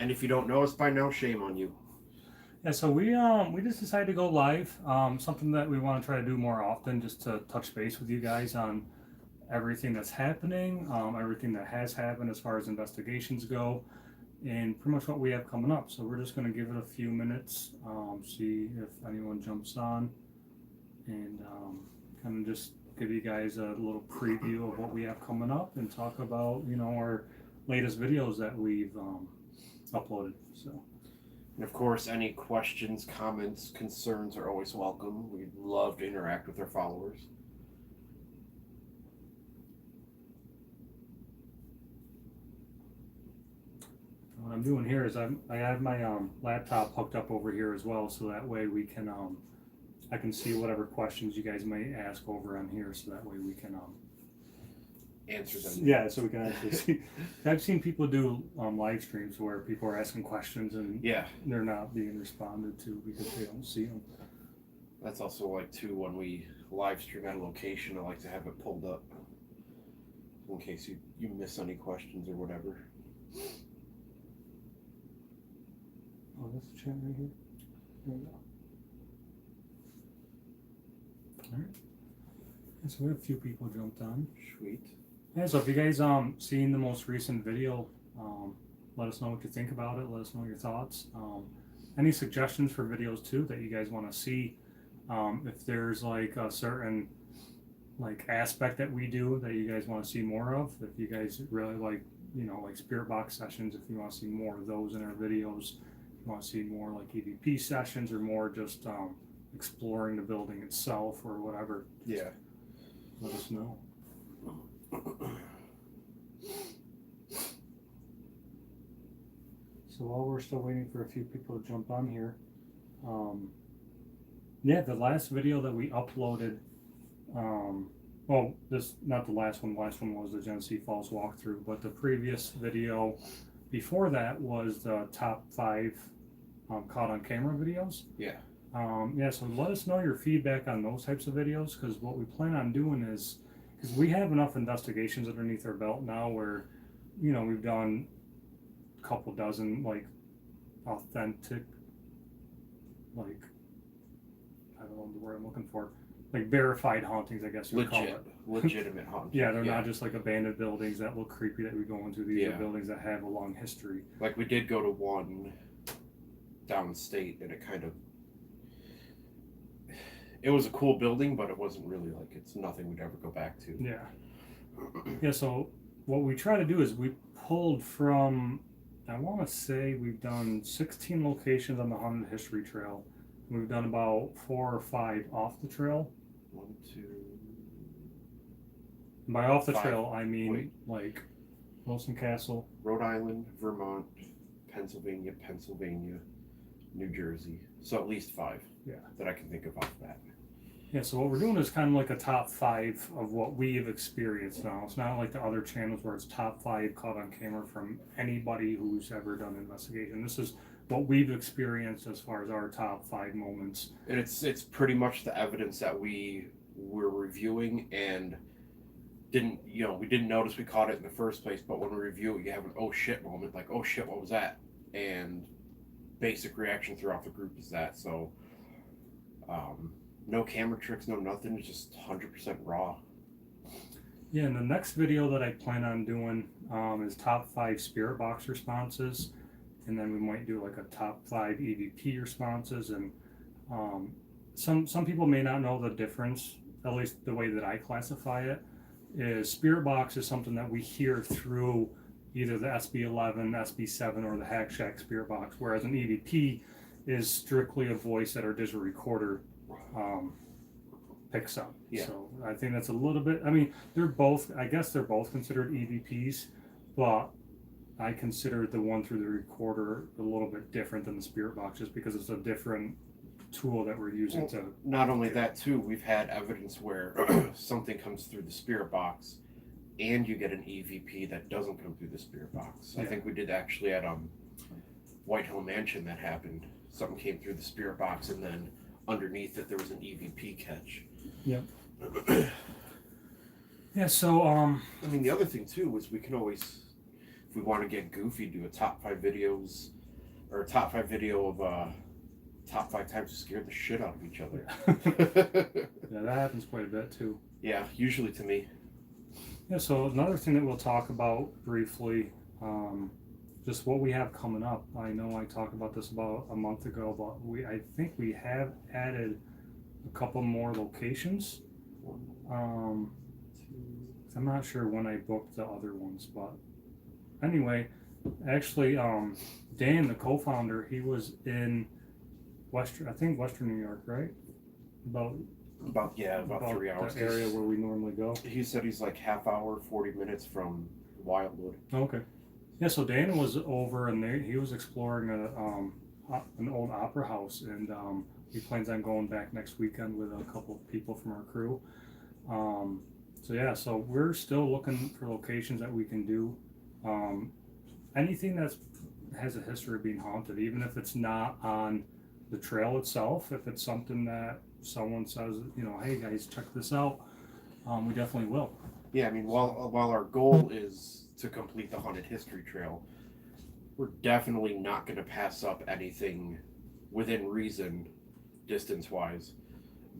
And if you don't know us by now, shame on you. Yeah, so we just decided to go live. Something that we want to try to do more often, just to touch base with you guys on everything that's happening, everything that has happened as far as investigations go, and pretty much what we have coming up. So we're just going to give it a few minutes, see if anyone jumps on, and kind of just give you guys a little preview of what we have coming up and talk about our latest videos that we've uploaded. So. And of course, any questions, comments, concerns are always welcome. We'd love to interact with our followers. What I'm doing here is I have my laptop hooked up over here as well, so that way we can I can see whatever questions you guys may ask over on here, so that way we can answer them. Yeah, so we can actually see. I've seen people do live streams where people are asking questions and they're not being responded to because they don't see them. That's also like too, when we live stream at a location, I like to have it pulled up in case you miss any questions or whatever. Oh, that's the chat right here. There we go. All right. And so we have a few people jumped on. Sweet. Yeah, so if you guys seen the most recent video, let us know what you think about it. Let us know your thoughts. Any suggestions for videos too that you guys want to see? If there's like a certain aspect that we do that you guys want to see more of, if you guys really like like spirit box sessions, if you want to see more of those in our videos, if you want to see more like EVP sessions or more just exploring the building itself or whatever, let us know. So while we're still waiting for a few people to jump on here, yeah, the last video that we uploaded, well, this not the last one. Last one was the Genesee Falls walkthrough, but the previous video before that was the top 5 caught on camera videos. Yeah. Yeah. So let us know your feedback on those types of videos, because what we plan on doing is, because we have enough investigations underneath our belt now where, we've done a couple dozen authentic, I don't know the word I'm looking for, verified hauntings, I guess you would call it. Legitimate hauntings. Yeah, they're not just abandoned buildings that look creepy that we go into. These are buildings that have a long history. Like we did go to one downstate, and it was a cool building, but it wasn't really it's nothing we'd ever go back to. Yeah. Yeah, so what we try to do is we pulled from, I want to say we've done 16 locations on the Haunted History Trail. We've done about 4 or 5 off the trail. 1, 2. By off the 5. trail, I mean Wilson Castle, Rhode Island, Vermont, Pennsylvania, New Jersey. So at least 5 that I can think of off that. Yeah, so what we're doing is kind of like a top 5 of what we've experienced now. It's not like the other channels where it's top 5 caught on camera from anybody who's ever done an investigation. This is what we've experienced as far as our top 5 moments. And it's pretty much the evidence that we were reviewing and we didn't notice we caught it in the first place, but when we review it, you have an oh shit moment, like, oh shit, what was that? And basic reaction throughout the group is that. So no camera tricks, no nothing, it's just 100% raw. Yeah, and the next video that I plan on doing is top 5 spirit box responses, and then we might do a top 5 EVP responses. And some people may not know the difference, at least the way that I classify it, is spirit box is something that we hear through either the SB11, SB7, or the Hack Shack spirit box, whereas an EVP is strictly a voice that our digital recorder picks up. Yeah. So I think that's a little bit, they're both considered EVPs, but I consider the one through the recorder a little bit different than the spirit box, just because it's a different tool that we're using to. Not only that too, we've had evidence where something comes through the spirit box and you get an EVP that doesn't come through the spirit box. I think we did actually at White Hill Mansion that happened. Something came through the spirit box, and then underneath it there was an EVP catch. Yep. Yeah, so the other thing too was we can always, if we want to get goofy, do a top 5 videos or a top 5 video of top 5 times we scared the shit out of each other. Yeah, that happens quite a bit too. Yeah, usually to me. Yeah, so another thing that we'll talk about briefly, just what we have coming up. I know I talked about this about a month ago, but I think we have added a couple more locations. I'm not sure when I booked the other ones, but anyway, actually, Dan, the co-founder, he was in Western New York, right? About 3 hours. The area where we normally go. He said he's like half hour, 40 minutes from Wildwood. Okay. Yeah, so Dan was over and he was exploring an old opera house, and he plans on going back next weekend with a couple of people from our crew. So we're still looking for locations that we can do. Anything that has a history of being haunted, even if it's not on the trail itself, if it's something that someone says, hey guys, check this out, we definitely will. Yeah, I mean, while our goal is to complete the Haunted History Trail, we're definitely not going to pass up anything within reason, distance-wise,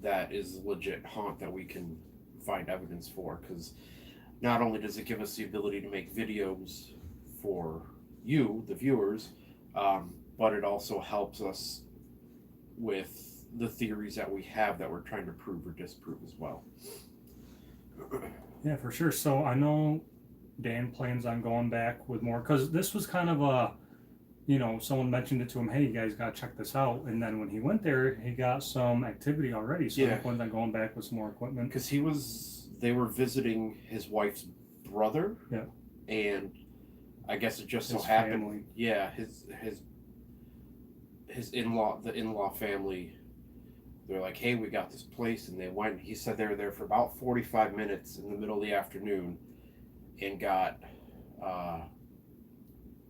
that is legit haunt that we can find evidence for. Because not only does it give us the ability to make videos for you, the viewers, but it also helps us with the theories that we have that we're trying to prove or disprove as well. Yeah, for sure. So I know Dan plans on going back with more, because this was kind of a, someone mentioned it to him, hey, you guys got to check this out. And then when he went there, he got some activity already. So he plans on going back with some more equipment. Because they were visiting his wife's brother. Yeah. And I guess it just so His happened. family. Yeah, his in-law family, they're like, hey, we got this place, and they went. He said they were there for about 45 minutes in the middle of the afternoon, and got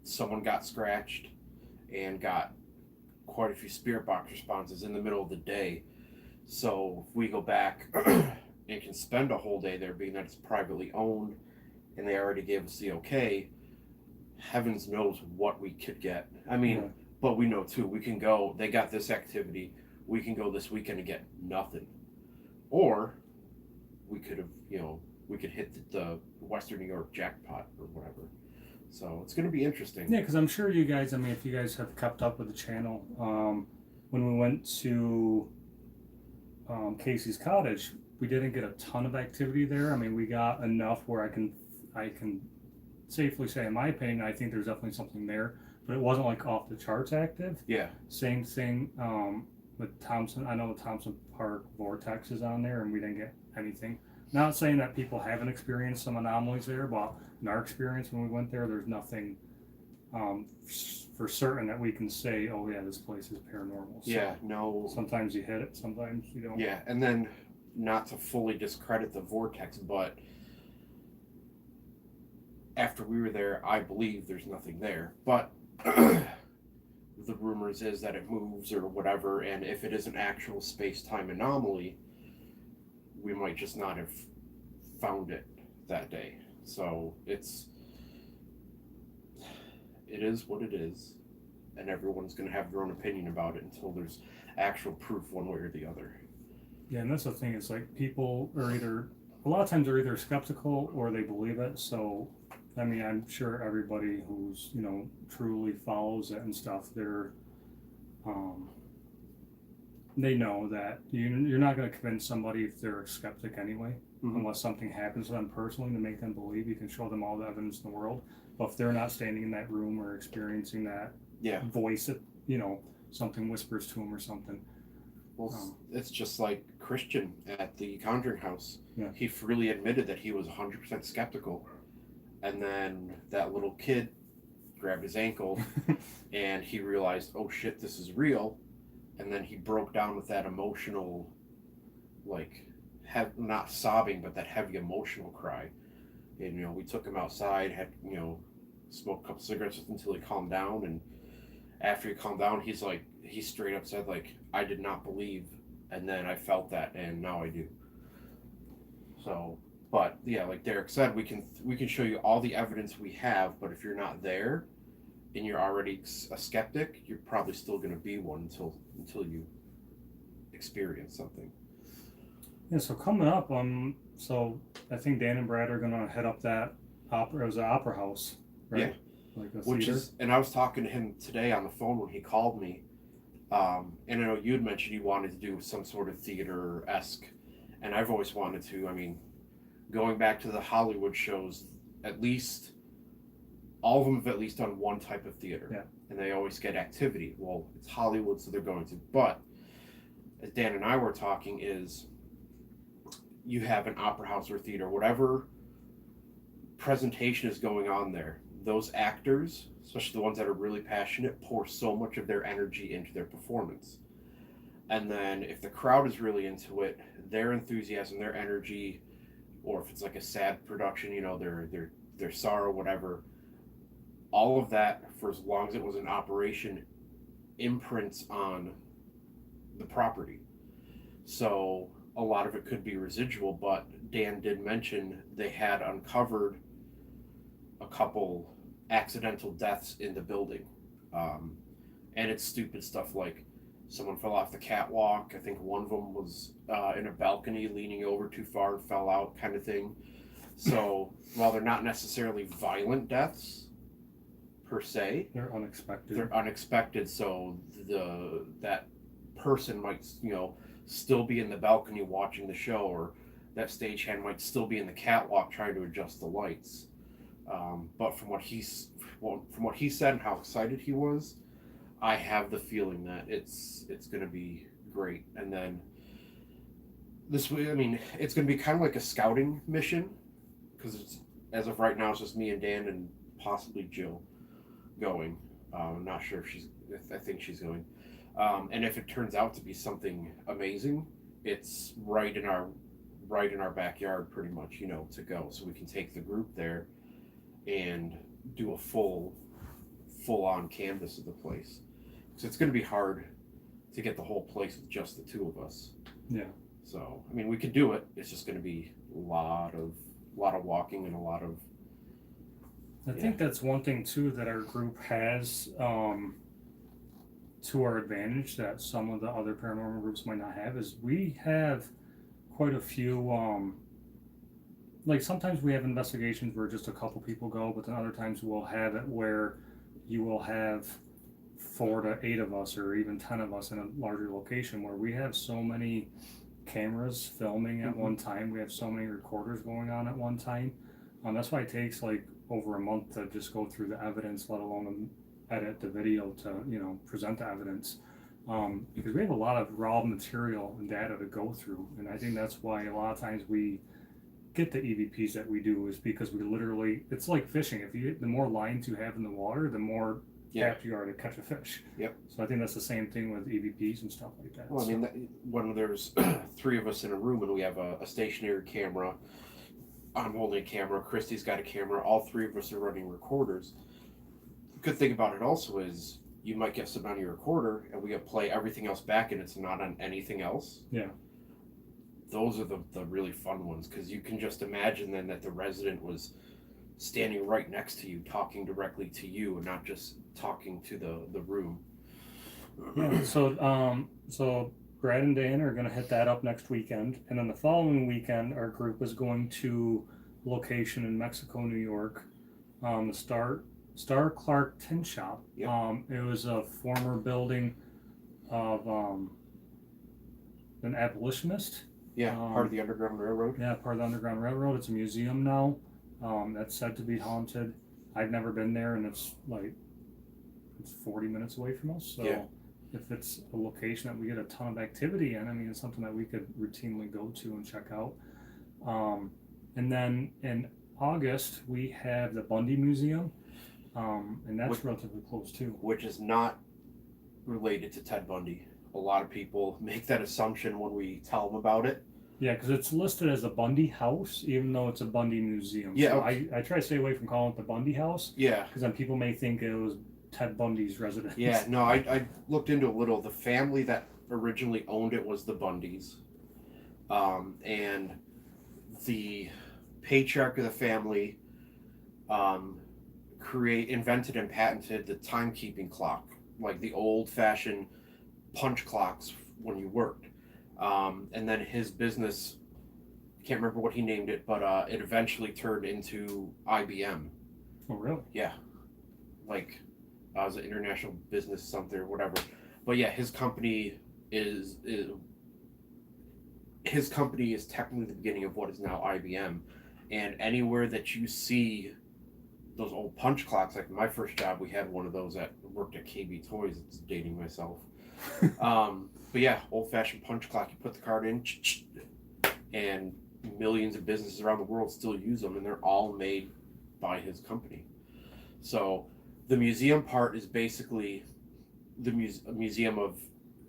someone got scratched, and got quite a few spirit box responses in the middle of the day. So if we go back and can spend a whole day there, being that it's privately owned, and they already gave us the okay, heavens knows what we could get. I mean, but we know too, we can go. They got this activity. We can go this weekend and get nothing, or we could have, we could hit the Western New York jackpot or whatever. So it's going to be interesting. Yeah, because I'm sure you guys, if you guys have kept up with the channel, when we went to Casey's cottage, we didn't get a ton of activity there. I mean, we got enough where I can safely say, in my opinion, I think there's definitely something there, but it wasn't like off the charts active. Yeah. Same thing with Thompson. I know the Thompson Park vortex is on there, and we didn't get anything. Not saying that people haven't experienced some anomalies there, but in our experience when we went there, there's nothing for certain that we can say, oh yeah, this place is paranormal. So yeah, no. Sometimes you hit it, sometimes you don't. Yeah, and then not to fully discredit the vortex, but after we were there, I believe there's nothing there. But the rumors is that it moves or whatever, and if it is an actual space-time anomaly, we might just not have found it that day. So it is what it is, and everyone's going to have their own opinion about it until there's actual proof one way or the other. Yeah, and that's the thing, is like people are a lot of times they're either skeptical or they believe it. So I mean, I'm sure everybody who's, truly follows it and stuff, they know that you're not going to convince somebody if they're a skeptic anyway, unless something happens to them personally to make them believe. You can show them all the evidence in the world, but if they're not standing in that room or experiencing that voice, something whispers to them or something. Well, it's just like Christian at the Conjuring House. Yeah. He freely admitted that he was 100% skeptical. And then that little kid grabbed his ankle and he realized, oh shit, this is real. And then he broke down with that emotional, not sobbing, but that heavy emotional cry. And, we took him outside, had, smoked a couple cigarettes until he calmed down. And after he calmed down, he straight up said, I did not believe. And then I felt that, and now I do. So... But yeah, like Derek said, we can show you all the evidence we have, but if you're not there, and you're already a skeptic, you're probably still going to be one until you experience something. Yeah, so coming up, so I think Dan and Brad are gonna head up that opera. It was an opera house, right? Yeah. Like a Which theater. is, and I was talking to him today on the phone when he called me, and I know you had mentioned you wanted to do some sort of theater-esque, and I've always wanted to. I mean, going back to the Hollywood shows, at least all of them have at least done one type of theater, Yeah. and they always get activity. Well, it's Hollywood, so they're going to. But as Dan and I were talking, is you have an opera house or theater, whatever presentation is going on there, those actors, especially the ones that are really passionate, pour so much of their energy into their performance. And then if the crowd is really into it, their enthusiasm, their energy, or if it's like a sad production, you know, their sorrow, whatever, all of that, for as long as it was in operation, imprints on the property. So a lot of it could be residual, but Dan did mention they had uncovered a couple accidental deaths in the building. And it's stupid stuff like someone fell off the catwalk. I think one of them was in a balcony leaning over too far and fell out, kind of thing. So while they're not necessarily violent deaths per se, They're unexpected. they're unexpected. So that person might, you know, still be in the balcony watching the show, or that stagehand might still be in the catwalk trying to adjust the lights. But from what he said and how excited he was, I have the feeling that it's going to be great. And then this way, I mean, it's going to be kind of like a scouting mission, because it's, as of right now, it's just me and Dan and possibly Jill going. I'm not sure if I think she's going. And if it turns out to be something amazing, it's right in our backyard, pretty much, you know, to go. So we can take the group there and do a full on canvas of the place. So it's going to be hard to get the whole place with just the two of us. Yeah. So I mean, we could do it. It's just going to be a lot of walking and a lot of. I think that's one thing too that our group has to our advantage that some of the other paranormal groups might not have, is we have quite a few like sometimes we have investigations where just a couple people go, but then other times we'll have it where you will have 4 to 8 of us or even 10 of us in a larger location, where we have so many cameras filming at one time, we have so many recorders going on at one time. That's why it takes like over a month to just go through the evidence, let alone edit the video to, you know, present the evidence, because we have a lot of raw material and data to go through. And I think that's why a lot of times we get the EVPs that we do, is because we literally, it's like fishing. If you, the more lines you have in the water, the more apt you are to catch a fish. Yep. So I think that's the same thing with EVPs and stuff like that. Well, I mean, when there's 3 of us in a room and we have a stationary camera, I'm holding a camera, Christy's got a camera, all 3 of us are running recorders. The good thing about it also is you might get something on your recorder and we play everything else back and it's not on anything else. Yeah. Those are the really fun ones, because you can just imagine then that the resident was standing right next to you, talking directly to you, and not just talking to the room. Yeah. So Brad and Dan are going to hit that up next weekend, and then the following weekend, our group is going to a location in Mexico, New York, the Star Clark Tin Shop. Yep. It was a former building of an abolitionist. Yeah, part of the Underground Railroad. Yeah, part of the Underground Railroad. It's a museum now. That's said to be haunted. I've never been there, and it's 40 minutes away from us. So if it's a location that we get a ton of activity in, I mean, it's something that we could routinely go to and check out. And then in August, we have the Bundy Museum, and that's relatively close too. Which is not related to Ted Bundy. A lot of people make that assumption when we tell them about it. Yeah, because it's listed as a Bundy House, even though it's a Bundy Museum. Yeah, so I try to stay away from calling it the Bundy House. Yeah. Because then people may think it was Ted Bundy's residence. Yeah, no, I looked into a little. The family that originally owned it was the Bundys. And the patriarch of the family invented and patented the timekeeping clock, like the old-fashioned punch clocks when you worked. And then his business, can't remember what he named it, but it eventually turned into IBM. Oh, really? Yeah, like it was an international business something or whatever. But yeah, his company is technically the beginning of what is now IBM. And anywhere that you see those old punch clocks, like my first job, we had one of those that worked at KB Toys. It's dating myself. But yeah, old-fashioned punch clock. You put the card in, and millions of businesses around the world still use them, and they're all made by his company. So the museum part is basically the museum of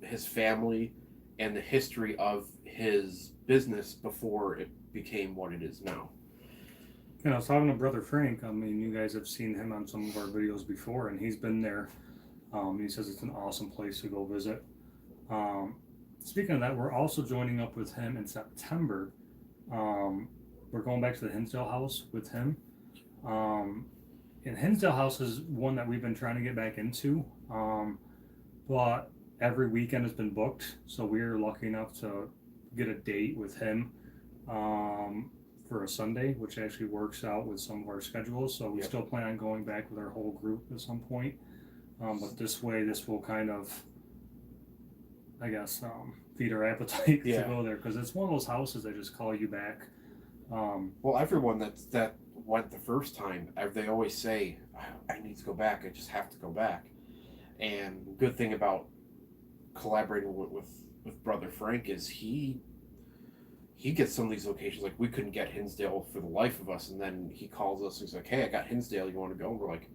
his family and the history of his business before it became what it is now. And I was talking to Brother Frank. I mean, you guys have seen him on some of our videos before, and he's been there. He says it's an awesome place to go visit. Speaking of that, we're also joining up with him in September. We're going back to the Hinsdale House with him. And Hinsdale House is one that we've been trying to get back into, but every weekend has been booked, so we're lucky enough to get a date with him for a Sunday, which actually works out with some of our schedules. So we still plan on going back with our whole group at some point. But this way, this will kind of, I guess, feed our appetite to go there, because it's one of those houses that just call you back. Well, everyone that went the first time, they always say, I need to go back. I just have to go back. And the good thing about collaborating with Brother Frank is he gets some of these locations. Like, we couldn't get Hinsdale for the life of us, and then he calls us and he's like, hey, I got Hinsdale, you want to go? And we're like,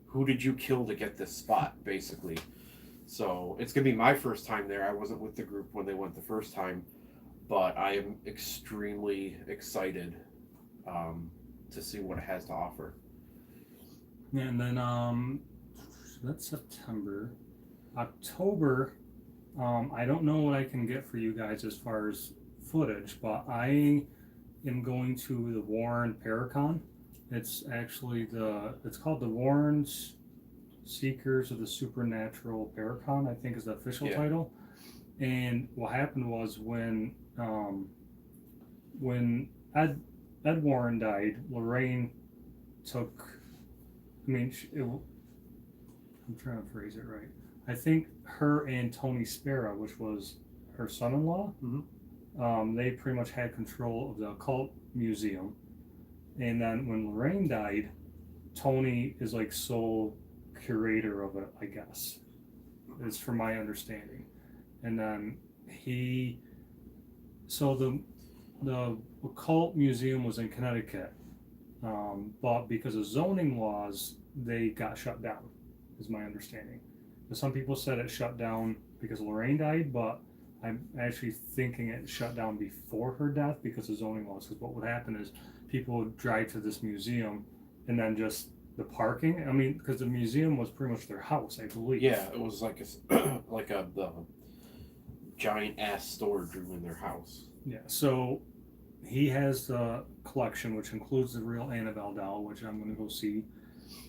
who did you kill to get this spot, basically? So it's going to be my first time there. I wasn't with the group when they went the first time, but I am extremely excited to see what it has to offer. And then so that's September. October, I don't know what I can get for you guys as far as footage, but I am going to the Warren Paracon. It's actually it's called the Warren's Seekers of the Supernatural Paracon, I think is the official title. And what happened was when Ed Warren died, Lorraine took, I'm trying to phrase it right. I think her and Tony Spera, which was her son-in-law, they pretty much had control of the occult museum. And then when Lorraine died, Tony is like sole curator of it, I guess, is from my understanding. And then so the occult museum was in Connecticut, but because of zoning laws, they got shut down, is my understanding. But some people said it shut down because Lorraine died, but I'm actually thinking it shut down before her death because of zoning laws. Because what would happen is people would drive to this museum, and then just the parking. I mean, because the museum was pretty much their house, I believe. Yeah, it was like the giant ass storage room in their house. Yeah, so he has the collection, which includes the real Annabelle doll, which I'm going to go see,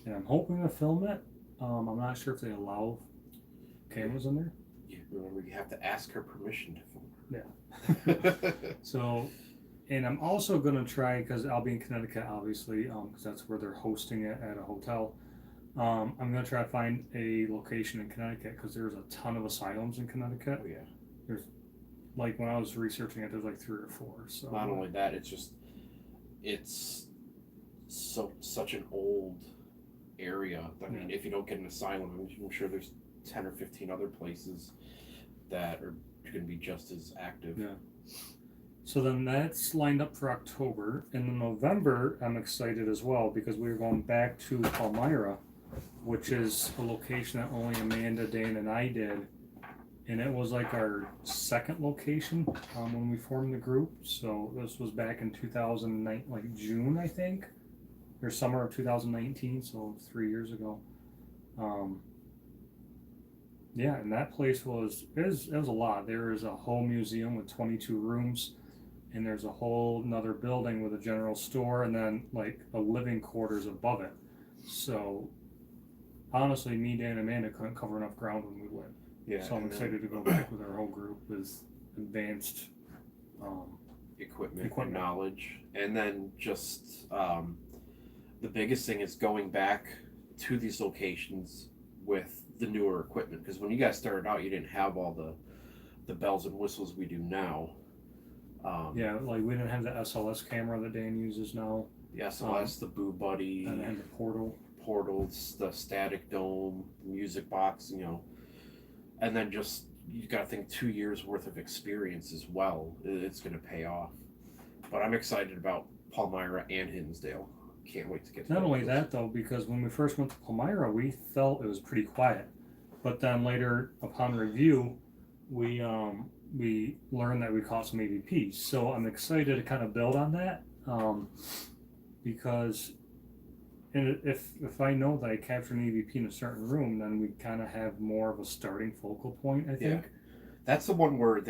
and I'm hoping to film it. I'm not sure if they allow cameras in there. Yeah, remember, you have to ask her permission to film her. Yeah. So, and I'm also going to try, because I'll be in Connecticut, obviously, because that's where they're hosting it at a hotel. I'm going to try to find a location in Connecticut, because there's a ton of asylums in Connecticut. Oh, yeah. There's, like, when I was researching it, there's like 3 or 4. So not only that, it's such an old area. I mean, if you don't get an asylum, I'm sure there's 10 or 15 other places that are going to be just as active. Yeah. So then that's lined up for October. And in November, I'm excited as well, because we're going back to Palmyra, which is a location that only Amanda, Dan, and I did. And it was like our second location when we formed the group. So this was back in 2009, like June, I think, or summer of 2019. So 3 years ago. Yeah, and that place it was a lot. There is a whole museum with 22 rooms, and there's a whole another building with a general store, and then like a living quarters above it. So honestly, me, Dan, and Amanda couldn't cover enough ground when we went. Yeah. So I'm and then excited to go back with our whole group with advanced equipment, Equipment. and knowledge. And then just the biggest thing is going back to these locations with the newer equipment. Because when you guys started out, you didn't have all the bells and whistles we do now. Yeah, like we didn't have the SLS camera that Dan uses now, The SLS, the Boo Buddy, and then the portal. portals, the static dome, the music box, and then just you got to think 2 years worth of experience as well. It's going to pay off. But I'm excited about Palmyra and Hinsdale. Can't wait to get to Not those. only that though, because when we first went to Palmyra, we felt it was pretty quiet, but then later upon review, we learned that we caught some EVPs. So I'm excited to kind of build on that, because if I know that I captured an EVP in a certain room, then we kind of have more of a starting focal point, I think. That's the one where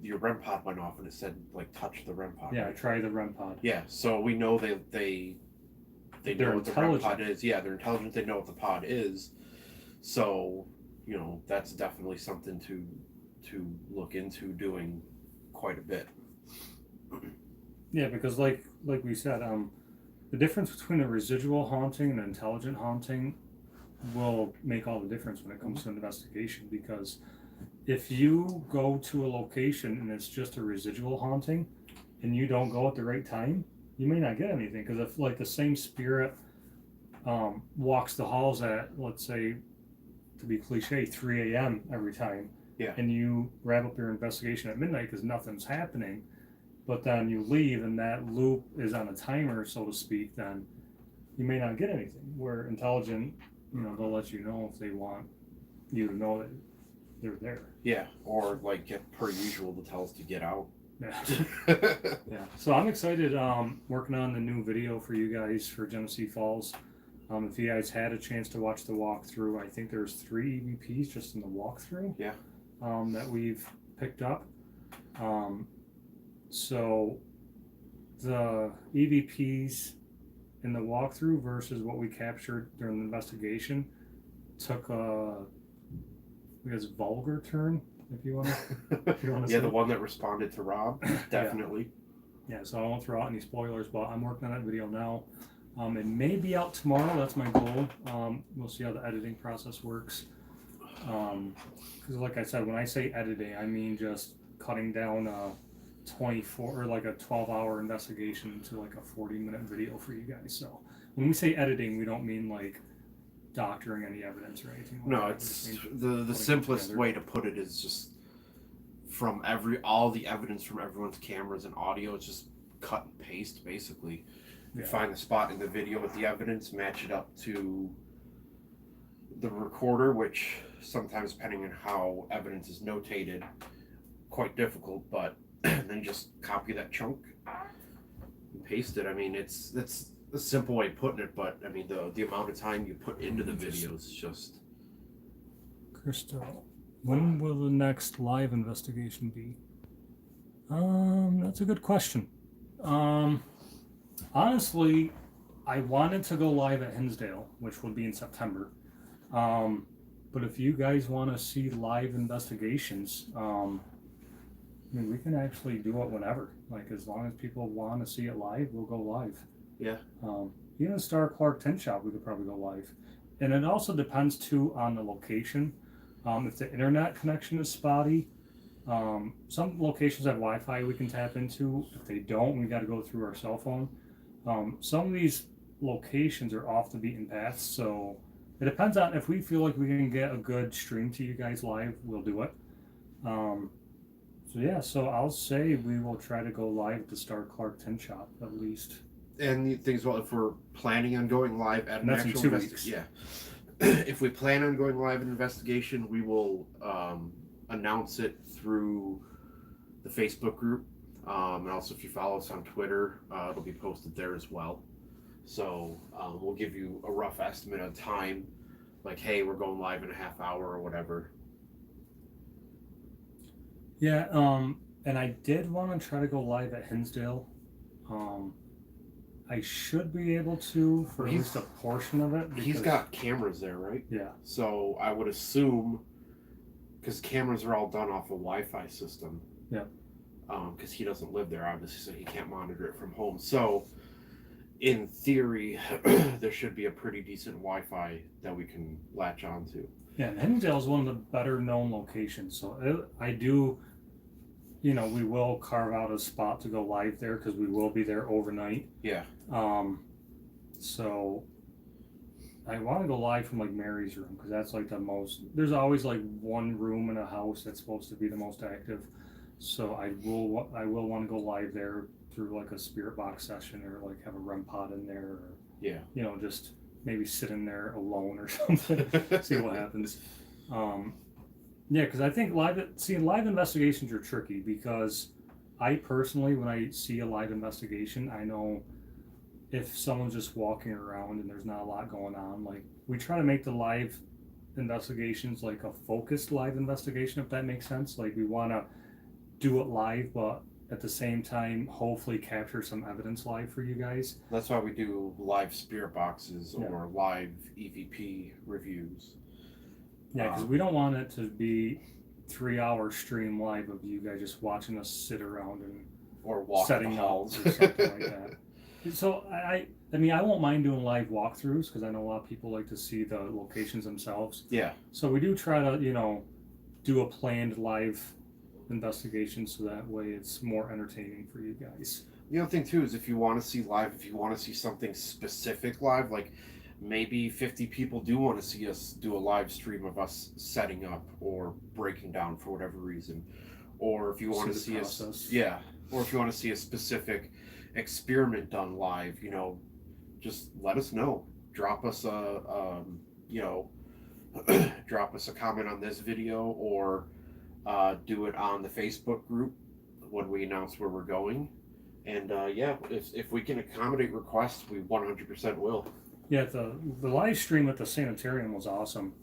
your REM pod went off and it said like touch the REM pod. Yeah, right? try the REM pod. Yeah, so we know they They're know what the REM intelligent. pod is. Yeah, they're intelligent. They know what the pod is. So that's definitely something to look into doing quite a bit. Yeah, because like we said, the difference between a residual haunting and an intelligent haunting will make all the difference when it comes to an investigation. Because if you go to a location and it's just a residual haunting, and you don't go at the right time, you may not get anything. Because if like the same spirit walks the halls at, let's say, to be cliche, 3 a.m. every time, Yeah. and you wrap up your investigation at midnight because nothing's happening, but then you leave and that loop is on a timer, so to speak, then you may not get anything. Where intelligent, they'll let you know if they want you to know that they're there. Yeah, or like per usual, to tell us to get out. Yeah. Yeah. So I'm excited working on the new video for you guys for Genesee Falls. If you guys had a chance to watch the walkthrough, I think there's 3 EVPs just in the walkthrough. Yeah. That we've picked up. So the EVPs in the walkthrough versus what we captured during the investigation took a, I guess, vulgar turn, if you want to. Yeah, say. the one that responded to Rob, definitely. Yeah, so I won't throw out any spoilers, but I'm working on that video now. It may be out tomorrow. That's my goal. We'll see how the editing process works. Because like I said, when I say editing, I mean just cutting down a 24 or like a 12-hour investigation into like a 40-minute video for you guys. So when we say editing, we don't mean like doctoring any evidence or anything. No, it's the simplest way to put it is just from all the evidence from everyone's cameras and audio. It's just cut and paste basically. You find the spot in the video with the evidence, match it up to the recorder, which sometimes, depending on how evidence is notated, quite difficult, but then just copy that chunk and paste it. I mean, it's a simple way of putting it, but I mean, the amount of time you put into the videos just... Crystal, when will the next live investigation be? That's a good question. Honestly, I wanted to go live at Hinsdale, which would be in September. But if you guys want to see live investigations, I mean, we can actually do it whenever. Like, as long as people want to see it live, we'll go live. Yeah. Even Star Clark Tent Shop, we could probably go live. And it also depends, too, on the location. If the internet connection is spotty, some locations have Wi-Fi we can tap into. If they don't, we got to go through our cell phone. Some of these locations are off the beaten path, so it depends on if we feel like we can get a good stream to you guys live, we'll do it. So I'll say we will try to go live at the Star Clark Tent Shop at least. And the thing is, well, if we're planning on going live at an That's in actual 2 weeks. Yeah. If we plan on going live at an investigation, we will announce it through the Facebook group. And also, if you follow us on Twitter, it'll be posted there as well. So we'll give you a rough estimate of time, like, hey, we're going live in a half hour or whatever. Yeah, and I did want to try to go live at Hinsdale. I should be able to for at He's- least a portion of it. He's because- got cameras there, right? Yeah. So I would assume, because cameras are all done off a Wi-Fi system. Yeah. Because he doesn't live there, obviously, so he can't monitor it from home. So, in theory, there should be a pretty decent Wi-Fi that we can latch onto. Yeah, and Henningsdale is one of the better known locations. So I do, we will carve out a spot to go live there because we will be there overnight. Yeah. So I want to go live from like Mary's room because that's like the most. There's always like one room in a house that's supposed to be the most active. So I will want to go live there through like a spirit box session or like have a REM pod in there or Yeah. just maybe sit in there alone or something, see what happens. Yeah, because I think live investigations are tricky because I personally, when I see a live investigation, I know if someone's just walking around and there's not a lot going on, like we try to make the live investigations like a focused live investigation, if that makes sense. Like we want to do it live, but at the same time, hopefully capture some evidence live for you guys. That's why we do live spirit boxes Yeah. or live EVP reviews. Yeah, because we don't want it to be 3-hour stream live of you guys just watching us sit around and Or walk setting the up halls. or something like that. So I mean, I won't mind doing live walkthroughs because I know a lot of people like to see the locations themselves. Yeah. So we do try to, do a planned live investigation so that way it's more entertaining for you guys. The other thing too is if you want to see live, if you want to see something specific live, like maybe 50 people do want to see us do a live stream of us setting up or breaking down for whatever reason, or if you want to see us, or if you want to see a specific experiment done live, just let us know. Drop us drop us a comment on this video or do it on the Facebook group when we announce where we're going. And if we can accommodate requests, we 100% will. Yeah, the live stream at the sanitarium was awesome.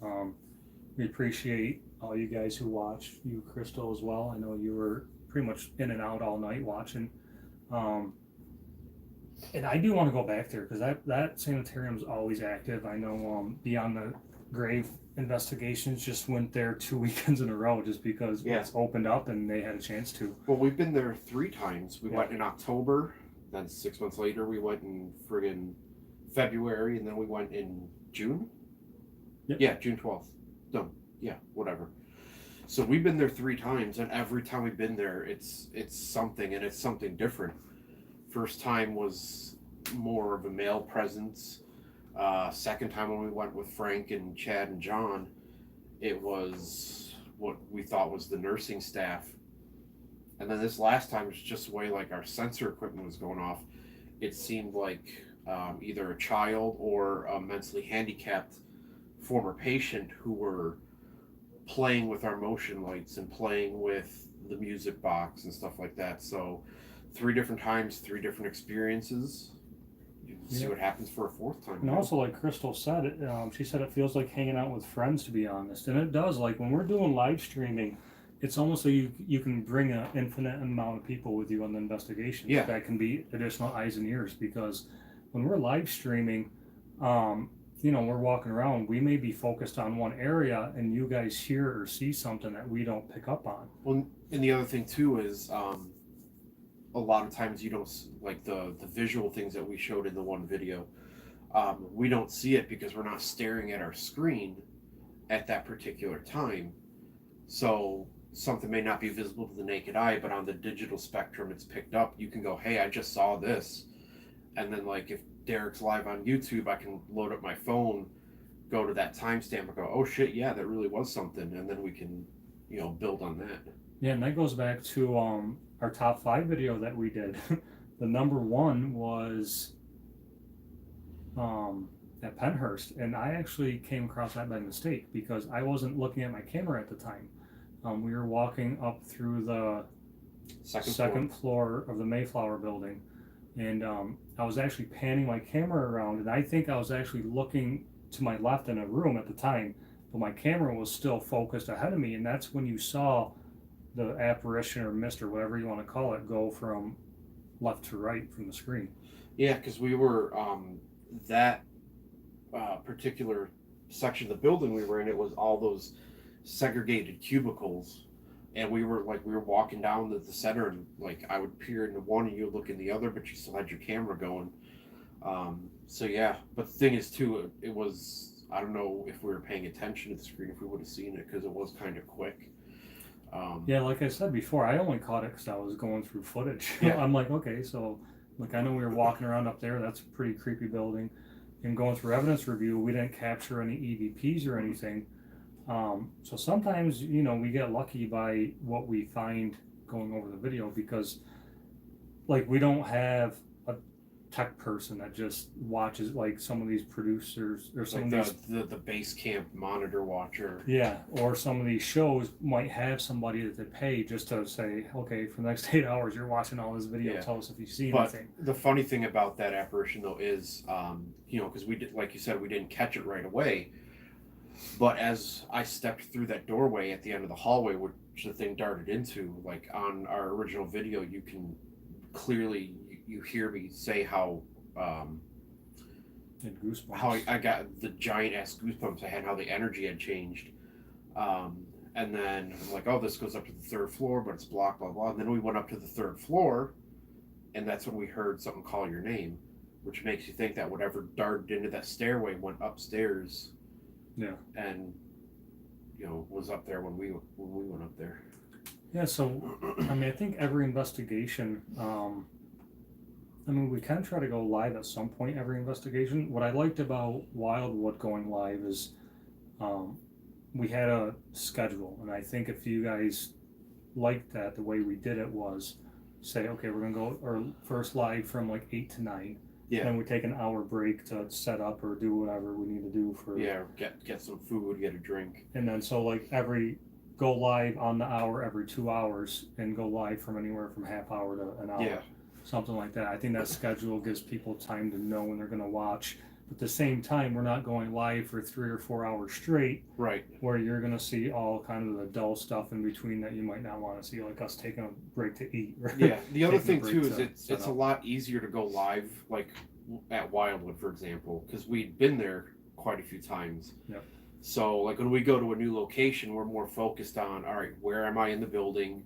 We appreciate all you guys who watched, you Crystal as well. I know you were pretty much in and out all night watching. And I do want to go back there because that sanitarium is always active. I know Beyond the Grave investigations just went there 2 weekends in a row just because it's opened up and they had a chance to. Well, we've been there 3 times. We went in October, then 6 months later we went in friggin' February, and then we went in June. Yep. Yeah, June 12th. No, yeah, whatever. So we've been there 3 times, and every time we've been there, it's something, and it's something different. First time was more of a male presence. Second time when we went with Frank and Chad and John, it was what we thought was the nursing staff. And then this last time was just the way like our sensor equipment was going off. It seemed like either a child or a mentally handicapped former patient who were playing with our motion lights and playing with the music box and stuff like that. So 3 different times, 3 different experiences. See what happens for a 4th time. And also, like Crystal said, she said it feels like hanging out with friends, to be honest. And it does. Like when we're doing live streaming, it's almost like you can bring an infinite amount of people with you on the investigation. Yeah. That can be additional eyes and ears, because when we're live streaming, we're walking around, we may be focused on one area and you guys hear or see something that we don't pick up on. Well, and the other thing too is a lot of times you don't like the visual things that we showed in the one video. We don't see it because we're not staring at our screen at that particular time. So something may not be visible to the naked eye, but on the digital spectrum it's picked up. You can go, hey, I just saw this. And then like if Derek's live on YouTube, I can load up my phone, go to that timestamp and go, oh shit, yeah, that really was something. And then we can, build on that. Yeah, and that goes back to our top 5 video that we did. The number 1 was at Penhurst, and I actually came across that by mistake because I wasn't looking at my camera at the time. We were walking up through the second floor of the Mayflower building, and I was actually panning my camera around, and I think I was actually looking to my left in a room at the time, but my camera was still focused ahead of me, and that's when you saw the apparition or mist or whatever you want to call it go from left to right from the screen. Yeah, because we were that particular section of the building we were in. It was all those segregated cubicles, and we were walking down the center, and like I would peer into one, and you would look in the other, but you still had your camera going. So yeah, but the thing is too, it was, I don't know if we were paying attention to the screen if we would have seen it because it was kind of quick. Yeah, like I said before, I only caught it because I was going through footage. Yeah. I'm like, okay, so like I know we were walking around up there. That's a pretty creepy building. And going through evidence review, we didn't capture any EVPs or anything. So sometimes, you know, we get lucky by what we find going over the video because, like, we don't have a tech person that just watches like some of these producers or some like of these the base camp monitor watcher. yeah, or some of these shows might have somebody that they pay just to say, okay, for the next 8 hours, you're watching all this video. Yeah. Tell us if you see But anything. the funny thing about that apparition though is, you know, because we did, like you said, we didn't catch it right away. But as I stepped through that doorway at the end of the hallway, which the thing darted into, like on our original video, you can clearly you hear me say how And goosebumps. how I got the giant ass goosebumps I had, how the energy had changed. And then I'm like, oh, this goes up to the third floor, but it's blocked, blah, blah. And then we went up to the third floor, and that's when we heard something call your name, which makes you think that whatever darted into that stairway went upstairs. Yeah. And, you know, was up there when we went up there. Yeah, so I mean, I think every investigation, I mean, we can try to go live at some point every investigation. What I liked about Wildwood going live is we had a schedule, and I think if you guys liked that, the way we did it was say, okay, we're gonna go our first live from like 8 to 9. Yeah. And we take an hour break to set up or do whatever we need to do for. Yeah, get some food, get a drink. And then so like go live on the hour every 2 hours and go live from anywhere from half hour to an hour. Yeah. Something like that. I think that schedule gives people time to know when they're going to watch. But at the same time, we're not going live for 3 or 4 hours straight. Right. Where you're going to see all kind of the dull stuff in between that you might not want to see, like us taking a break to eat. Right? Yeah. The other Taking a thing too break is to it's set a up. lot easier to go live, like at Wildwood, for example, because we'd been there quite a few times. Yep. So like when we go to a new location, we're more focused on, all right, where am I in the building?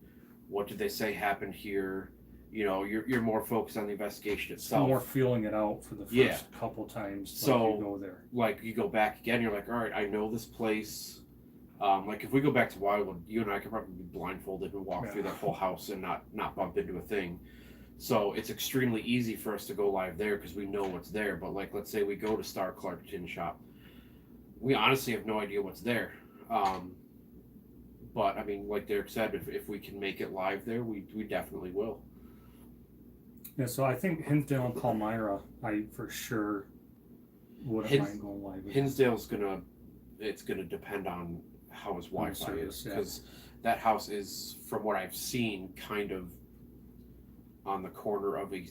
What did they say happened here? You know, you're more focused on the investigation itself. More feeling it out for the first couple times. So like you go there. Like you go back again, you're like, all right, I know this place. Like if we go back to Wildwood, you and I could probably be blindfolded and walk through that whole house and not bump into a thing. So it's extremely easy for us to go live there because we know what's there. But like, let's say we go to Star Clark Tin Shop, we honestly have no idea what's there. But I mean, like Derek said, if we can make it live there, we definitely will. Yeah, so I think Hinsdale and Palmyra, I for sure wouldn't mind going live. Hinsdale's it's gonna depend on how his Wi-Fi is, because that house is, from what I've seen, kind of on the corner of a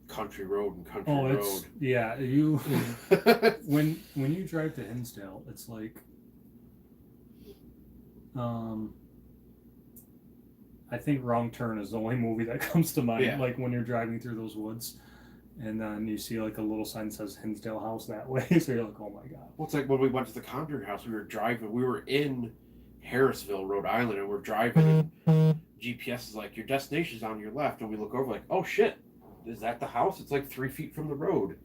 country road and country road. Yeah, you when you drive to Hinsdale, it's like I think Wrong Turn is the only movie that comes to mind. Yeah. Like when you're driving through those woods, and then you see like a little sign that says Hinsdale House that way. So you're like, oh my god. Well, it's like when we went to the Conjuring House, we were in Harrisville, Rhode Island, and we're driving, and GPS is like, your destination's on your left, and we look over like, oh shit, is that the house? It's like 3 feet from the road.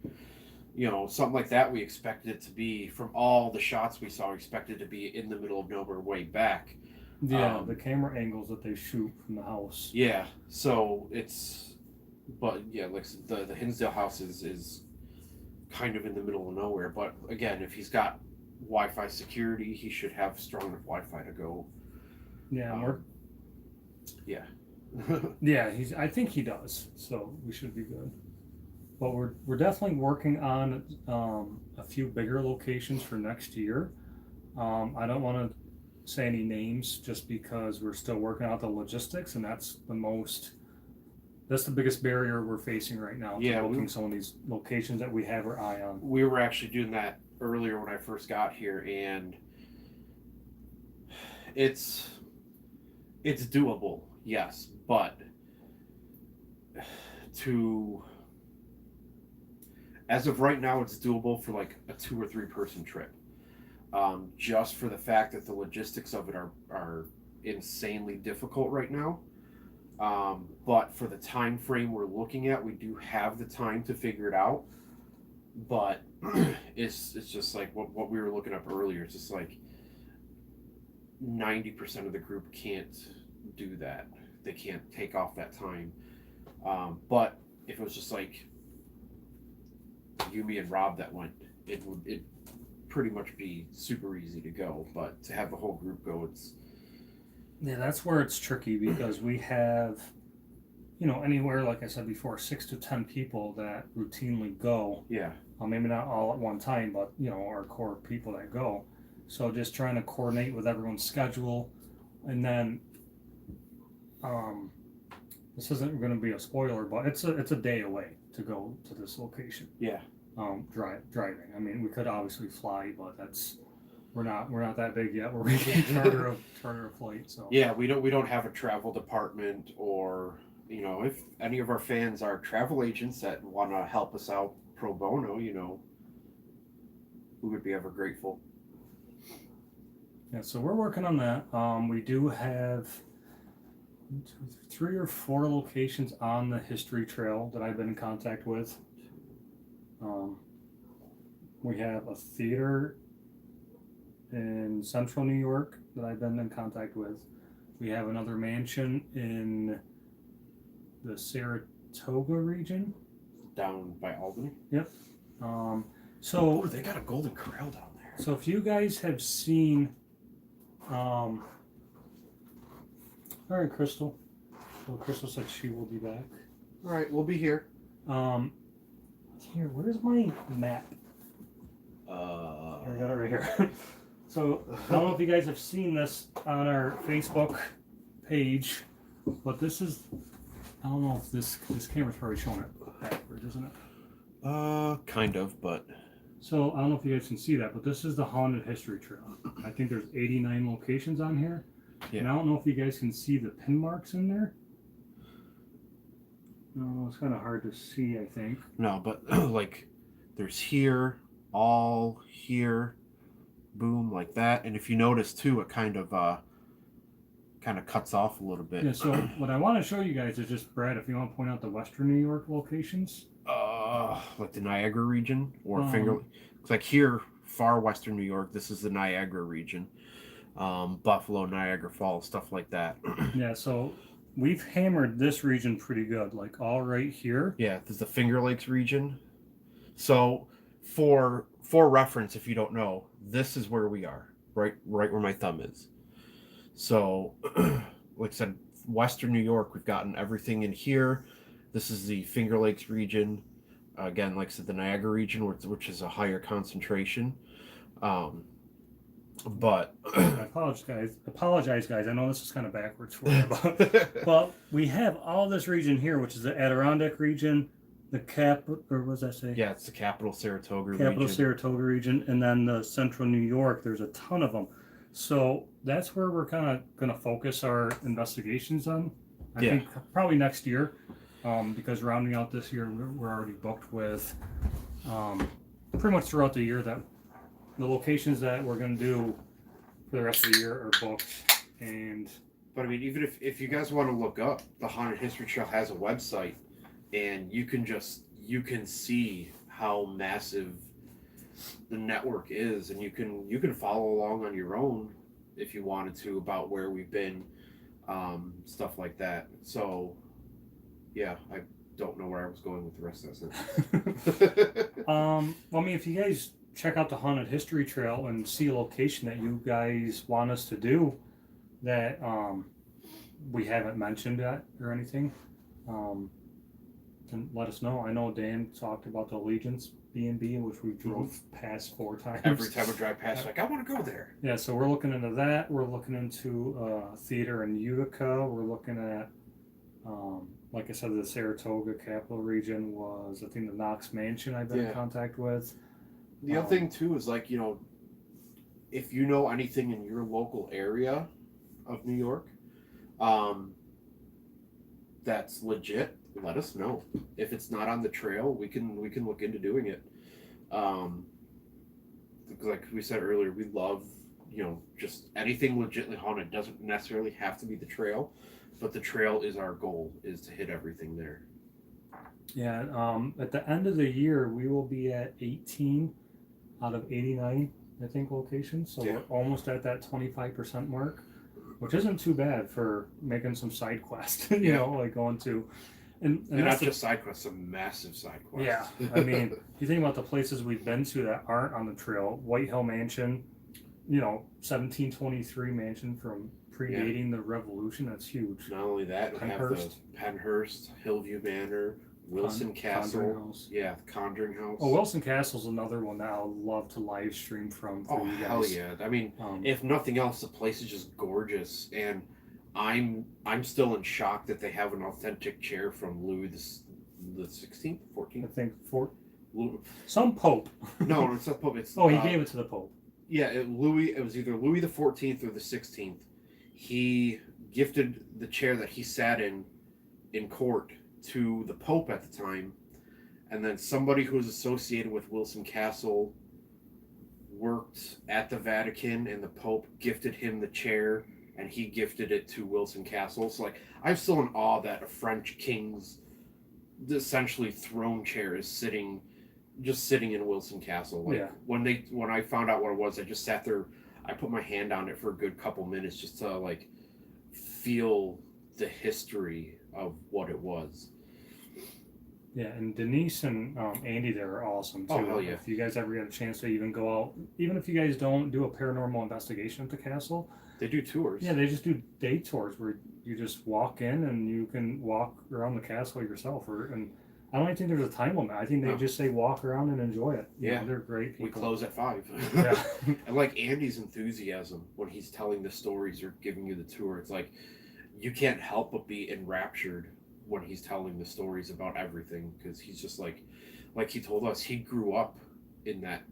You know, something like that. We expected it to be, from all the shots we saw, we expected it to be in the middle of nowhere, way back. Yeah, the camera angles that they shoot from the house. Yeah, so it's, but yeah, like the Hinsdale house is kind of in the middle of nowhere. But again, if he's got Wi-Fi security, he should have strong enough Wi-Fi to go. Yeah, yeah. yeah, I think he does. So we should be good. But we're definitely working on a few bigger locations for next year. I don't want to say any names just because we're still working out the logistics, and that's the biggest barrier we're facing right now. Yeah, booking some of these locations that we have our eye on. We were actually doing that earlier when I first got here, and it's doable, yes, but to as of right now, it's doable for like a 2 or 3 person trip. Just for the fact that the logistics of it are insanely difficult right now. But for the time frame we're looking at, we do have the time to figure it out. But it's just like what we were looking up earlier. It's just like 90% of the group can't do that. They can't take off that time. But if it was just like you, me, and Rob that went, it pretty much be super easy to go. But to have the whole group go, it's Yeah, that's where it's tricky because we have, anywhere, like I said before, 6 to 10 people that routinely go. yeah. Maybe not all at one time, but, our core people that go. So just trying to coordinate with everyone's schedule. And then, this isn't going to be a spoiler, but it's a day away to go to this location. Yeah. Driving. I mean, we could obviously fly, but we're not that big yet. We're making charter a flight. So yeah, we don't have a travel department, or if any of our fans are travel agents that want to help us out pro bono, we would be ever grateful. Yeah, so we're working on that. We do have 3 or 4 locations on the history trail that I've been in contact with. We have a theater in central New York that I've been in contact with. We have another mansion in the Saratoga region. Down by Albany? Yep. So they got a Golden Corral down there. So if you guys have seen all right, Crystal. So Crystal said she will be back. All right, we'll be here. Here, where's my map? I got it right here. So I don't know if you guys have seen this on our Facebook page, but this is, I don't know if this camera's probably showing it backwards, isn't it? Kind of, but so I don't know if you guys can see that, but this is the Haunted History Trail. I think there's 89 locations on here. Yeah. And I don't know if you guys can see the pin marks in there. No, it's kind of hard to see, I think. No, but like there's here, all here, boom, like that. And if you notice too, it kind of cuts off a little bit. Yeah, so what I want to show you guys is just, Brad, if you want to point out the Western New York locations. Like the Niagara region or Finger. It's like here, far Western New York, this is the Niagara region. Buffalo, Niagara Falls, stuff like that. Yeah, so we've hammered this region pretty good, like all right here. Yeah, this is the Finger Lakes region. So for reference, if you don't know, this is where we are, right where my thumb is. So, like I said, Western New York, we've gotten everything in here. This is the Finger Lakes region. Again, like I said, the Niagara region, which is a higher concentration. But I apologize, guys. I know this is kind of backwards for you, but we have all this region here, which is the Adirondack region, the or what does that say? Yeah, it's the capital Saratoga region, and then the central New York. There's a ton of them. So that's where we're kind of going to focus our investigations on. I think probably next year, because rounding out this year, we're already booked with pretty much throughout the year that the locations that we're going to do for the rest of the year are booked. But I mean, even if you guys want to look up, the Haunted History Trail has a website, and you can see how massive the network is, and you can follow along on your own if you wanted to about where we've been, stuff like that. So yeah, I don't know where I was going with the rest of that. Well, I mean, if you guys check out the Haunted History Trail and see a location that you guys want us to do that we haven't mentioned yet or anything, then let us know. I know Dan talked about the Allegiance B&B, which we drove past 4 times. Every time we drive past, like, I want to go there. Yeah, so we're looking into that. We're looking into theater in Utica. We're looking at, like I said, the Saratoga capital region was, I think, the Knox Mansion I've been in contact with. The other thing, too, is like, if you know anything in your local area of New York that's legit, let us know. If it's not on the trail, we can look into doing it. Like we said earlier, we love, just anything legitimately haunted. It doesn't necessarily have to be the trail, but the trail is our goal, is to hit everything there. Yeah, at the end of the year, we will be at 18 out of 89, I think, locations. So we're almost at that 25% mark, which isn't too bad for making some side quests, you know, like going to... And not just side quests, some massive side quests. Yeah, I mean, you think about the places we've been to that aren't on the trail. White Hill Mansion, 1723 mansion from predating the Revolution. That's huge. Not only that, we have the Penhurst, Hillview Manor, Wilson Castle. Conjuring House. Yeah, Conjuring House. Oh, Wilson Castle's another one that I would love to live stream from. Oh, you guys. Hell yeah. I mean, if nothing else, the place is just gorgeous. And I'm still in shock that they have an authentic chair from Louis the 16th, 14th. I think some Pope. No, it's not Pope. It's he gave it to the Pope. Yeah, it was either Louis the 14th or the 16th. He gifted the chair that he sat in court to the Pope at the time, and then somebody who was associated with Wilson Castle worked at the Vatican, and the Pope gifted him the chair, and he gifted it to Wilson Castle. So, like, I'm still in awe that a French king's essentially throne chair is sitting in Wilson Castle. Like, when I found out what it was, I just sat there. I put my hand on it for a good couple minutes just to like feel the history of what it was. Yeah, and Denise and Andy there are awesome too. Oh, hell yeah. If you guys ever get a chance to even go out, even if you guys don't do a paranormal investigation at the castle, they do tours. Yeah, they just do day tours where you just walk in and you can walk around the castle yourself. And I don't even think there's a time limit. I think they just say walk around and enjoy it. They're great people. We close at 5. Yeah. And like Andy's enthusiasm when he's telling the stories or giving you the tour, it's like you can't help but be enraptured when he's telling the stories about everything, because he's just like he told us, he grew up in that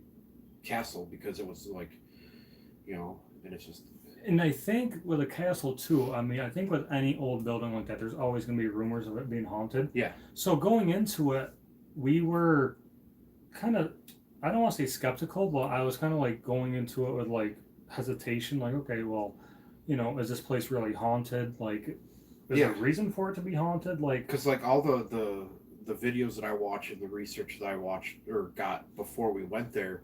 castle because it was like, and it's just... And I think with a castle too, I mean, I think with any old building like that, there's always going to be rumors of it being haunted. Yeah. So going into it, we were kind of, I don't want to say skeptical, but I was kind of like going into it with like hesitation, like, okay, well, is this place really haunted? Like, is there a reason for it to be haunted? Like, because like all the videos that I watched and the research that I watched or got before we went there,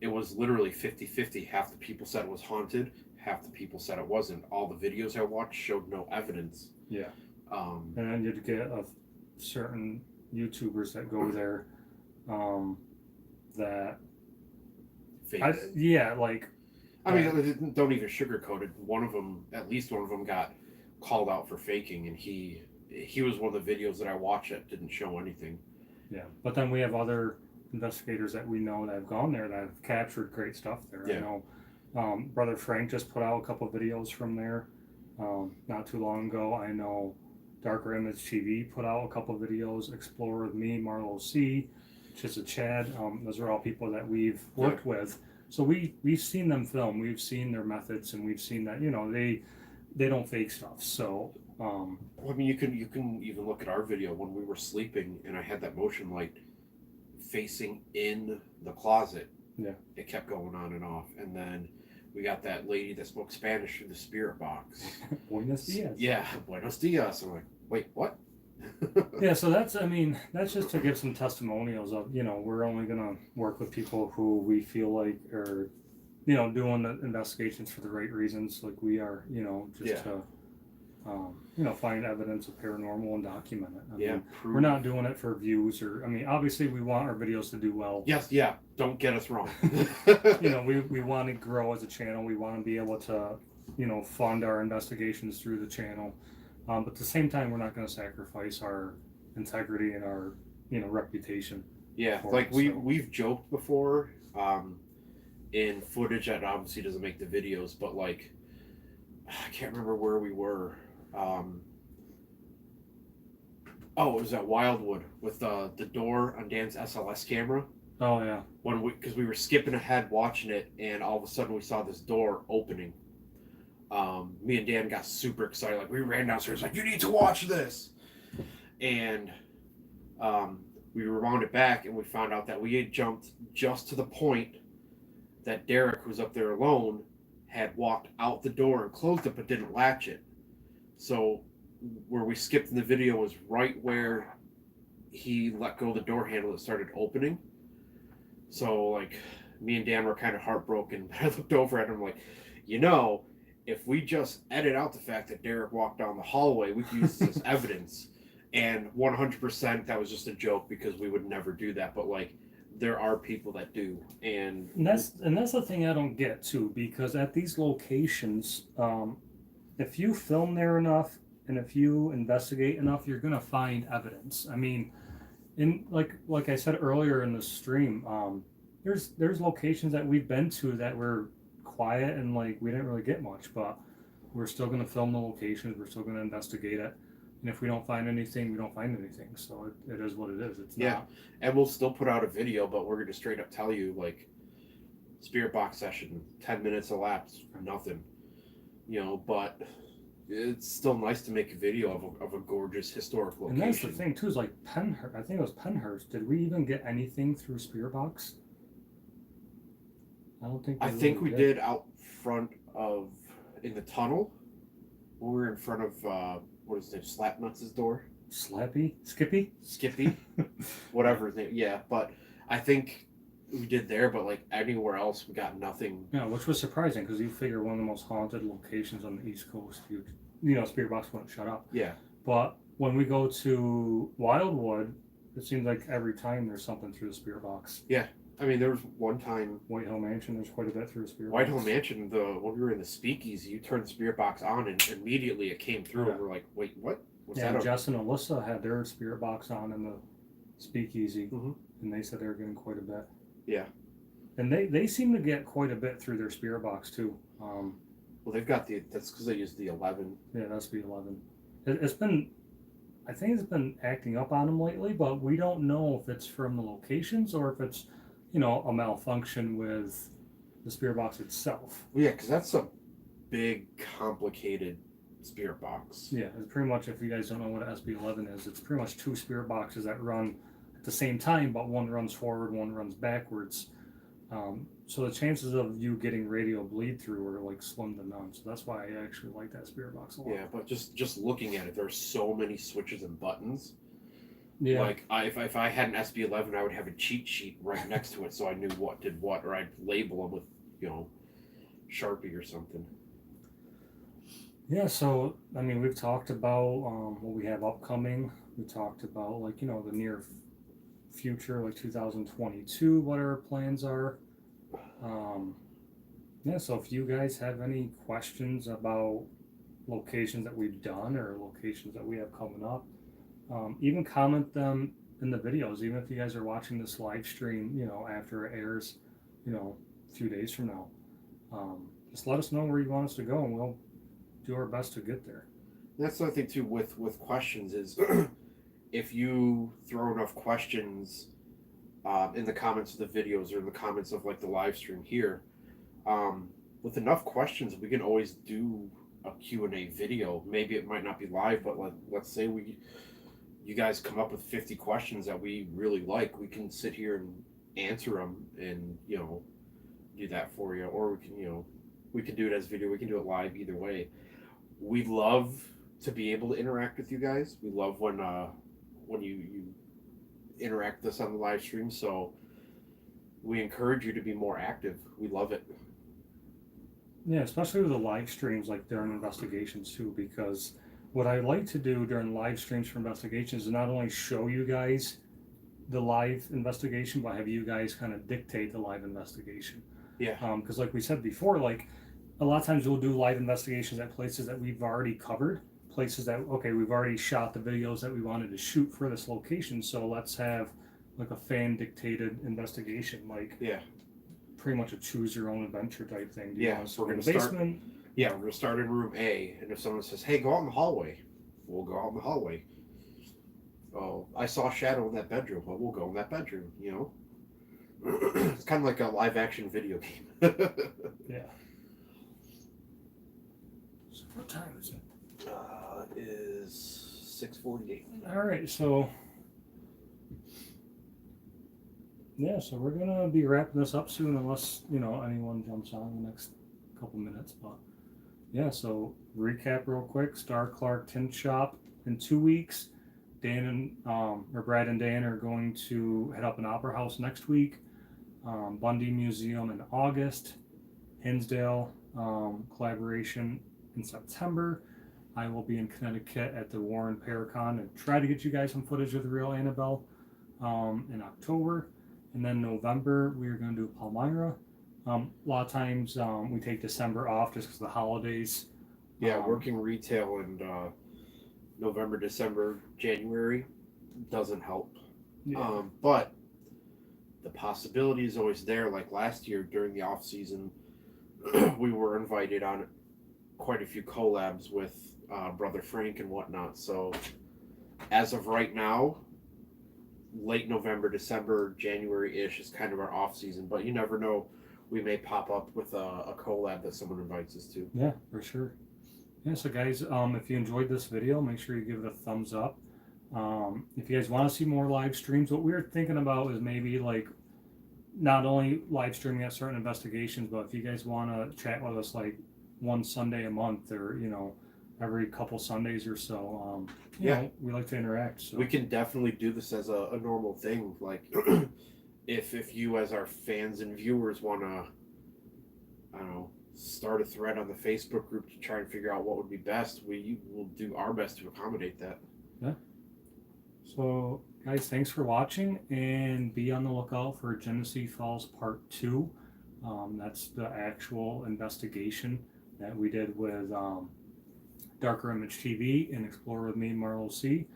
it was literally 50-50. Half the people said it was haunted, half the people said it wasn't. All the videos I watched showed no evidence. Yeah. And then you'd get certain YouTubers that go there that... Fakes. I mean, don't even sugarcoat it. At least one of them got called out for faking, and he was one of the videos that I watched that didn't show anything. Yeah, but then we have other investigators that we know that have gone there that have captured great stuff there. Yeah. I know Brother Frank just put out a couple of videos from there not too long ago. I know Darker Image TV put out a couple of videos. Explore with me, Marlo C, Chisa Chad. Those are all people that we've worked with. So we've seen them film. We've seen their methods, and we've seen that they don't fake stuff. So I mean, you can even look at our video when we were sleeping, and I had that motion light facing in the closet. Yeah, it kept going on and off, and then we got that lady that spoke Spanish through the spirit box. Buenos dias. Yeah, buenos dias. I'm like, wait, what? Yeah, so that's just to give some testimonials of, we're only gonna work with people who we feel like are, doing the investigations for the right reasons, like we are, to find evidence of paranormal and document it. I mean, we're not doing it for views obviously we want our videos to do well. Yes, yeah, don't get us wrong. We want to grow as a channel. We want to be able to, fund our investigations through the channel. But at the same time, we're not going to sacrifice our integrity and our, reputation. Yeah, like we've joked before in footage that obviously doesn't make the videos, but like, I can't remember where we were. It was at Wildwood with the door on Dan's SLS camera. Oh, yeah. Because we were skipping ahead watching it, and all of a sudden we saw this door opening. Me and Dan got super excited. Like, we ran downstairs like, you need to watch this. and we rewound it back, and we found out that we had jumped just to the point that Derek, who's up there alone, had walked out the door and closed it, but didn't latch it. So where we skipped in the video was right where he let go of the door handle. It started opening. So like me and Dan were kind of heartbroken. I looked over at him like, if we just edit out the fact that Derek walked down the hallway, we could use this as evidence. And 100% that was just a joke, because we would never do that. But like, there are people that do, and that's the thing I don't get too, because at these locations, if you film there enough and if you investigate enough, you're gonna find evidence. I mean, in like I said earlier in the stream, there's locations that we've been to that were quiet and like we didn't really get much, but we're still gonna film the locations. We're still gonna investigate it. And if we don't find anything, we don't find anything. So it is what it is. It's not. And we'll still put out a video, but we're going to straight up tell you, like, spirit box session, 10 minutes elapsed, nothing. But it's still nice to make a video of a gorgeous historic location. And that's the thing, too, is like Penhurst. I think it was Penhurst. Did we even get anything through spirit box? I don't think I think we did out front in the tunnel. When we were in front of... what is his name? Slapnuts' door? Skippy? Whatever his name. Yeah, but I think we did there, but like anywhere else, we got nothing. Yeah, which was surprising, because you figure one of the most haunted locations on the East Coast, Spirit Box wouldn't shut up. Yeah. But when we go to Wildwood, it seems like every time there's something through the Spirit Box. Yeah. I mean, there was one time... White Hill Mansion, there's quite a bit through the Spirit White Box. Hill Mansion, when we were in the speakeasy, you turned the Spirit Box on, and immediately it came through, and we're like, wait, what? What's that? Jess and Alyssa had their Spirit Box on in the speakeasy, and they said they were getting quite a bit. Yeah. And they seem to get quite a bit through their Spirit Box, too. Well, they've got that's because they use the 11. Yeah, that's the 11. I think it's been acting up on them lately, but we don't know if it's from the locations or if it's, a malfunction with the Spirit Box itself. Well, yeah, because that's a big, complicated Spirit Box. Yeah, it's pretty much, if you guys don't know what an SB11 is, it's pretty much two Spirit Boxes that run at the same time, but one runs forward, one runs backwards. So the chances of you getting radio bleed through are like slim to none. So that's why I actually like that Spirit Box a lot. Yeah, but just looking at it, there's so many switches and buttons. Yeah. Like if I had an SB11, I would have a cheat sheet right next to it, so I knew what did what, or I'd label them with Sharpie or something. Yeah. So I mean, we've talked about what we have upcoming. We talked about the near future, like 2022, what our plans are. So if you guys have any questions about locations that we've done or locations that we have coming up, even comment them in the videos, even if you guys are watching this live stream after it airs a few days from now. Just let us know where you want us to go, and we'll do our best to get there. That's the other thing too with questions is if you throw enough questions in the comments of the videos or in the comments of like the live stream here, with enough questions, we can always do a Q&A video. Maybe it might not be live, but let's say you guys come up with 50 questions that we really like. We can sit here and answer them and do that for you, or we can do it as video. We can do it live. Either way, we love to be able to interact with you guys. We love when you interact with us on the live stream, so we encourage you to be more active. We love it. Yeah, especially with the live streams, like during investigations too, because what I like to do during live streams for investigations is not only show you guys the live investigation, but have you guys kind of dictate the live investigation. Yeah. Because like we said before, like a lot of times we'll do live investigations at places that we've already covered, places that, okay, we've already shot the videos that we wanted to shoot for this location, so let's have like a fan dictated investigation, like pretty much a choose your own adventure type thing. Do you want to so we're start gonna in the basement? We're gonna start in room A, and if someone says, "Hey, go out in the hallway," we'll go out in the hallway. Oh, I saw a shadow in that bedroom. Well, we'll go in that bedroom. It's kind of like a live action video game. Yeah. So what time is it? Is 6:48. All right, so yeah, so we're gonna be wrapping this up soon, unless anyone jumps on in the next couple minutes. But yeah, so recap real quick: Star Clark Tint Shop in 2 weeks. Dan and or Brad and Dan are going to head up an opera house next week. Bundy Museum in August. Hinsdale collaboration in September. I will be in Connecticut at the Warren Paracon and try to get you guys some footage of the real Annabelle in October. And then November, we're going to do Palmyra. A lot of times we take December off just because of the holidays. Yeah, working retail and November, December, January doesn't help. Yeah. But the possibility is always there. Like last year during the off season, we were invited on quite a few collabs with Brother Frank and whatnot. So as of right now, late November, December, January-ish is kind of our off season. But you never know. We may pop up with a collab that someone invites us to. Yeah, for sure. Yeah, so guys, if you enjoyed this video, make sure you give it a thumbs up. If you guys want to see more live streams, what we're thinking about is maybe like not only live streaming at certain investigations, but if you guys want to chat with us like one Sunday a month, or every couple Sundays or so, we like to interact. So we can definitely do this as a normal thing. Like if you as our fans and viewers want to, I don't know, start a thread on the Facebook group to try and figure out what would be best, we will do our best to accommodate that. Yeah. So guys, thanks for watching, and be on the lookout for Genesee Falls Part 2. That's the actual investigation that we did with Darker Image TV and Explore with me, Marlo C.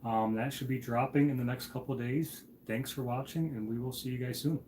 That should be dropping in the next couple of days. Thanks for watching, and we will see you guys soon.